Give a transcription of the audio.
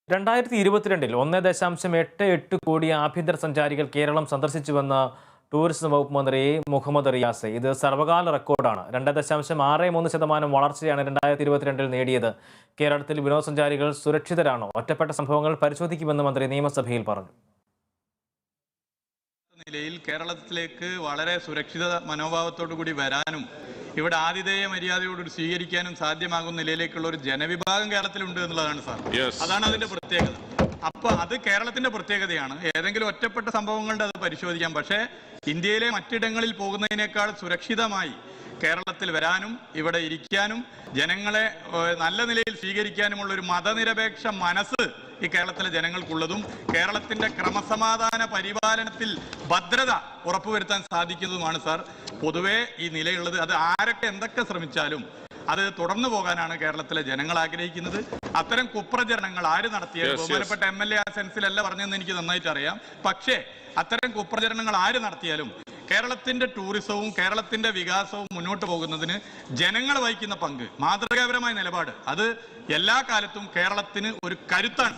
2022 1.88 കോടി ആഭ്യന്തര സഞ്ചാരികൾ കേരളം സന്ദർശിച്ചുവെന്ന് ടൂറിസം വകുപ്പ് മന്ത്രി മുഹമ്മദ് റിയാസ്. ഇത് സർവകാല റെക്കോർഡാണ്. 2.63% വളർച്ചയാണ് 2022 നേടിയത്. കേരളത്തിൽ വിനോദസഞ്ചാരികൾ സുരക്ഷിതരാണോ? ഒറ്റപ്പെട്ട സംഭവങ്ങൾ പരിശോധിക്കുമെന്ന് മന്ത്രി നിയമസഭയിൽ പറഞ്ഞു. നിലയിൽ കേരളത്തിലേക്ക് വളരെ സുരക്ഷിത മനോഭാവത്തോടു കൂടി വരാനും ഇവിടെ ആതിഥേയ മര്യാദയോട് സ്വീകരിക്കാനും സാധ്യമാകുന്ന നിലയിലേക്കുള്ള ഒരു ജനവിഭാഗം കേരളത്തിലുണ്ട് എന്നുള്ളതാണ് സാർ. അതാണ് അതിന്റെ പ്രത്യേകത. അപ്പൊ അത് കേരളത്തിന്റെ പ്രത്യേകതയാണ്. ഏതെങ്കിലും ഒറ്റപ്പെട്ട സംഭവങ്ങളുടെ അത് പരിശോധിക്കാം. പക്ഷേ ഇന്ത്യയിലെ മറ്റിടങ്ങളിൽ പോകുന്നതിനേക്കാൾ സുരക്ഷിതമായി കേരളത്തിൽ വരാനും ഇവിടെ ഇരിക്കാനും ജനങ്ങളെ നല്ല നിലയിൽ സ്വീകരിക്കാനുമുള്ള ഒരു മതനിരപേക്ഷ മനസ്സ് ഈ കേരളത്തിലെ ജനങ്ങൾക്കുള്ളതും കേരളത്തിന്റെ ക്രമസമാധാന പരിപാലനത്തിൽ ഭദ്രത ഉറപ്പുവരുത്താൻ സാധിക്കുന്നതുമാണ് സാർ പൊതുവെ ഈ നിലയുള്ളത്. അത് ആരൊക്കെ എന്തൊക്കെ ശ്രമിച്ചാലും അത് തുടർന്നു പോകാനാണ് കേരളത്തിലെ ജനങ്ങൾ ആഗ്രഹിക്കുന്നത്. അത്തരം കുപ്രചരണങ്ങൾ ആര് നടത്തിയാലും ബഹുമാനപ്പെട്ട MLA ആ സെൻസിലല്ല പറഞ്ഞതെന്ന് എനിക്ക് നന്നായിട്ട് അറിയാം. പക്ഷേ അത്തരം കുപ്രചരണങ്ങൾ ആര് നടത്തിയാലും കേരളത്തിന്റെ ടൂറിസവും കേരളത്തിന്റെ വികാസവും മുന്നോട്ട് പോകുന്നതിന് ജനങ്ങൾ വഹിക്കുന്ന പങ്ക്, മാതൃകാപരമായ നിലപാട്, അത് എല്ലാ കാലത്തും കേരളത്തിന് ഒരു കരുത്താണ്.